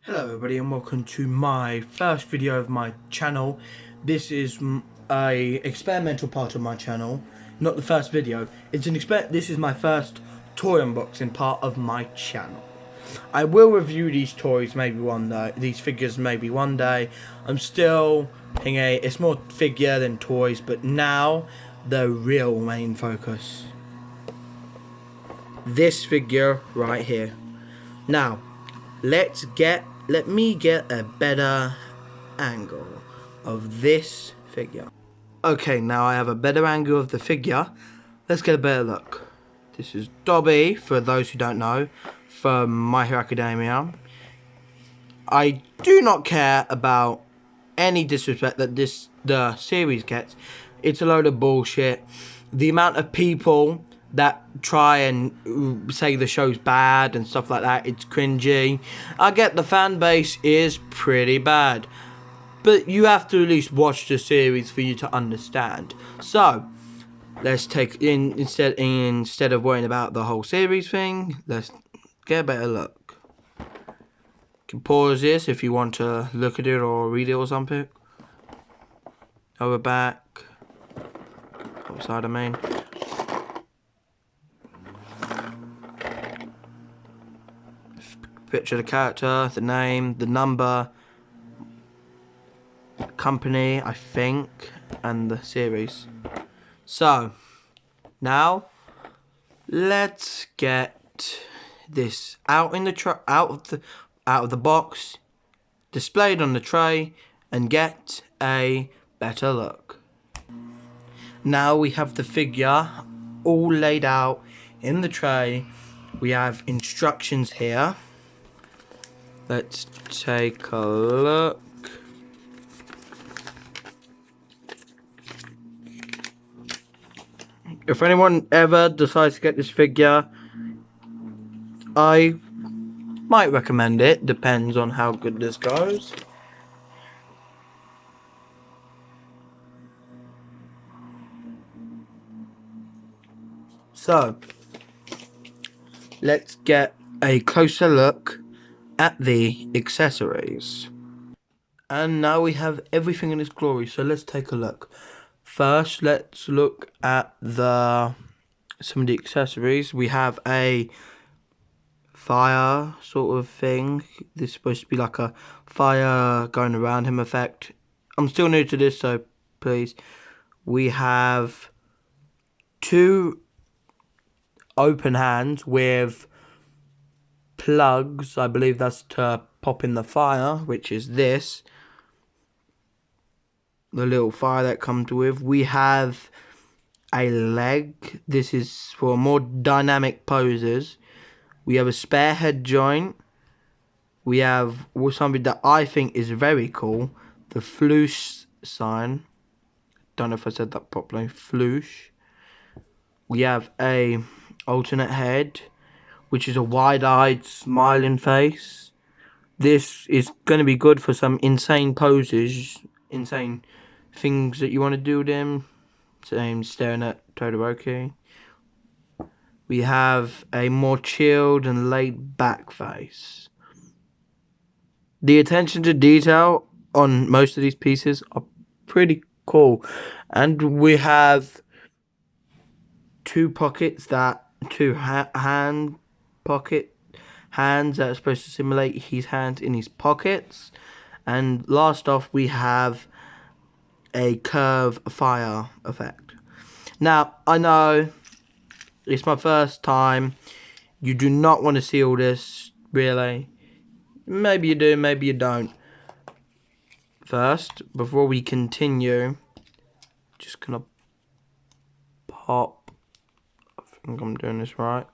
Hello everybody and welcome to my first video of my channel. This is a experimental part of my channel, not the first video. This is my first toy unboxing part of my channel. I will review these toys maybe one day, these figures maybe one day. I'm still in it's more figure than toys, but now the real main focus. This figure right here. Now, let me get a better angle of this figure. Okay, now I have a better angle of the figure. Let's get a better look. This is Dobby, for those who don't know, from My Hero Academia. I do not care about any disrespect that the series gets. It's a load of bullshit. The amount of people that try and say the show's bad and stuff like that, it's cringy. I get the fan base is pretty bad, but you have to at least watch the series for you to understand. So let's take in instead of worrying about the whole series thing, let's get a better look. You can pause this if you want to look at it or read it or something. Over back. Outside, I mean. Picture the character, the name, the number, the company, I think, and the series. So, now let's get this out of the box, displayed on the tray, and get a better look. Now we have the figure all laid out in the tray. We have instructions here. Let's take a look. If anyone ever decides to get this figure, I might recommend it. Depends on how good this goes. So, let's get a closer look at the accessories. And now we have everything in its glory, so let's take a look. First, let's look at some of the accessories. We have a fire sort of thing. This is supposed to be like a fire going around him effect. I'm still new to this, so please. We have two open hands with plugs. I believe that's to pop in the fire, which is this. The little fire that comes with. We have a leg. This is for more dynamic poses. We have a spare head joint. We have something that I think is very cool, the floosh sign. Don't know if I said that properly. Floosh. We have a alternate head, which is a wide-eyed smiling face. This is going to be good for some insane poses, insane things that you want to do with them. Same staring at Todoroki. We have a more chilled and laid back face. The attention to detail on most of these pieces are pretty cool. And we have two pockets two hands that are supposed to simulate his hands in his pockets. And last off, we have a curve fire effect. Now, I know it's my first time. You do not want to see all this, really. Maybe you do, maybe you don't. First, before we continue, just gonna pop. I think I'm doing this right.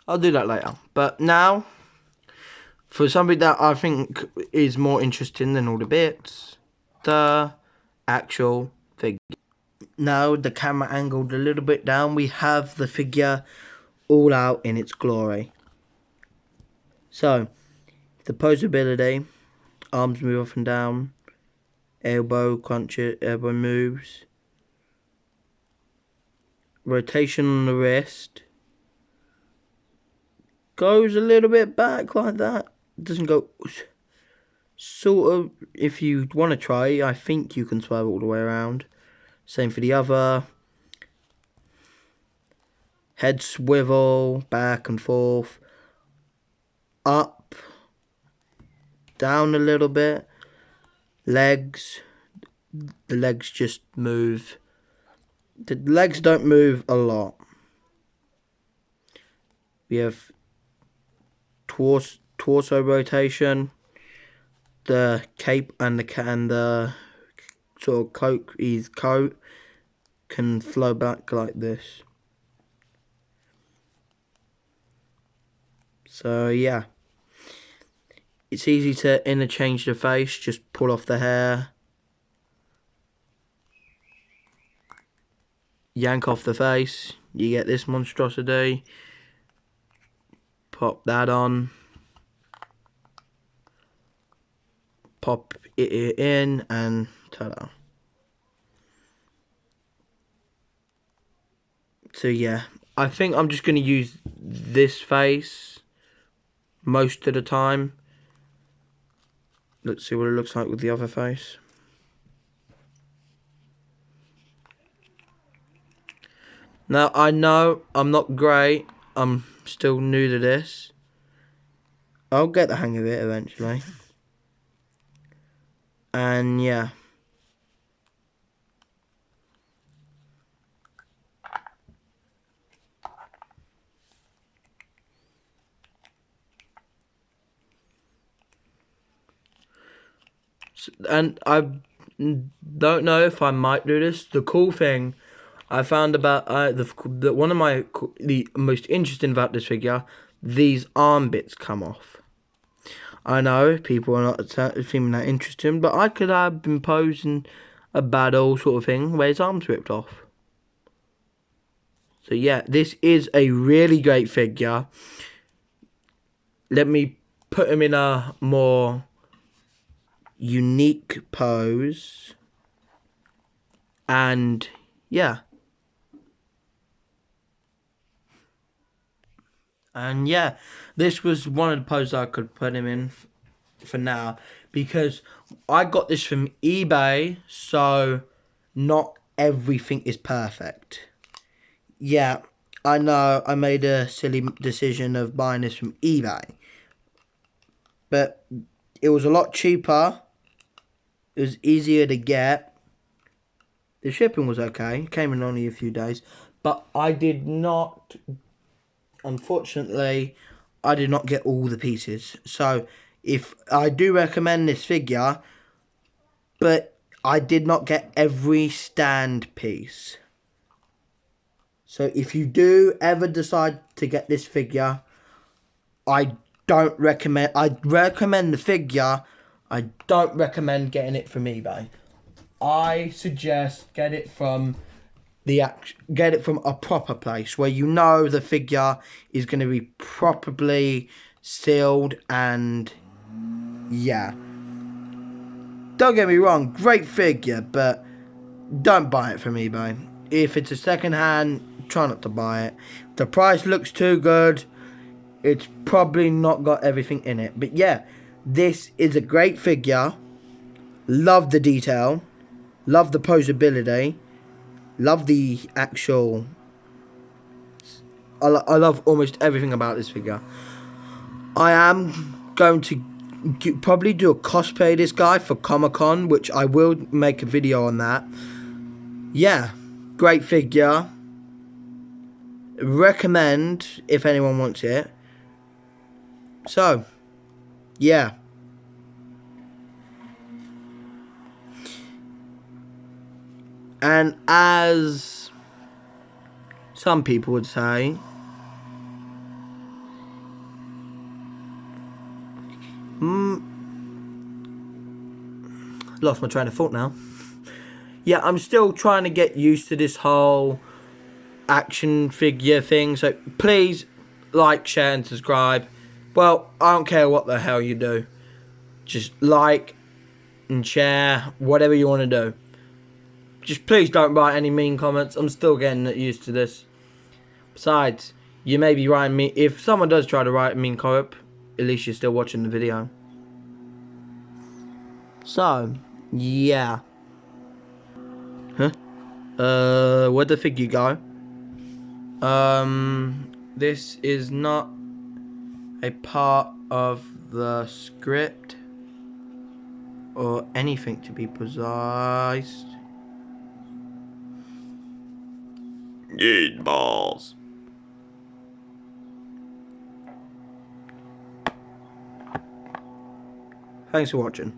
I'll do that later. But now, for something that I think is more interesting than all the bits, the actual figure. Now, the camera angled a little bit down, we have the figure all out in its glory. So, the posability, arms move up and down, elbow moves, rotation on the wrist, goes a little bit back like that. It doesn't go sort of. If you want to try, I think you can swerve all the way around. Same for the other. Head swivel, back and forth, up, down a little bit. Legs, the legs just move. The legs don't move a lot. We have torso rotation. The cape and the sort of his coat can flow back like this. So yeah, it's easy to interchange the face. Just pull off the hair, yank off the face, you get this monstrosity. Pop that on, pop it in, and ta-da. So yeah, I think I'm just going to use this face most of the time. Let's see what it looks like with the other face. Now, I know I'm not great. I'm still new to this. I'll get the hang of it eventually. And yeah. And I don't know if I might do this. The cool thing I found about one of the most interesting about this figure, these arm bits come off. I know people are not seeming that interesting, but I could have been posing a battle sort of thing where his arms ripped off. So yeah, this is a really great figure. Let me put him in a more unique pose, and yeah. And yeah, this was one of the poses I could put him in for now, because I got this from eBay, so not everything is perfect. Yeah, I know I made a silly decision of buying this from eBay, but it was a lot cheaper. It was easier to get. The shipping was okay. It came in only a few days. But I did not, unfortunately, I did not get all the pieces. So, if I do recommend this figure, but I did not get every stand piece. So, if you do ever decide to get this figure, I recommend the figure. I don't recommend getting it from eBay. I suggest get it from a proper place where you know the figure is going to be properly sealed, and yeah. Don't get me wrong, great figure, but don't buy it from eBay. If it's a second hand, try not to buy it. If the price looks too good, it's probably not got everything in it. But yeah, this is a great figure. Love the detail. Love the posability. Love the actual... I love almost everything about this figure. I am going to probably do a cosplay of this guy for Comic-Con, which I will make a video on that. Yeah, great figure. Recommend if anyone wants it. So, yeah. And as some people would say, lost my train of thought now. Yeah, I'm still trying to get used to this whole action figure thing. So please like, share and subscribe. Well, I don't care what the hell you do. Just like and share, whatever you want to do. Just please don't write any mean comments. I'm still getting used to this. Besides, You may be writing me, if someone does try to write me in co-op, at least you're still watching the video. So, yeah. Huh? Where'd the figure go? This is not a part of the script or anything, to be precise. Good balls. Thanks for watching.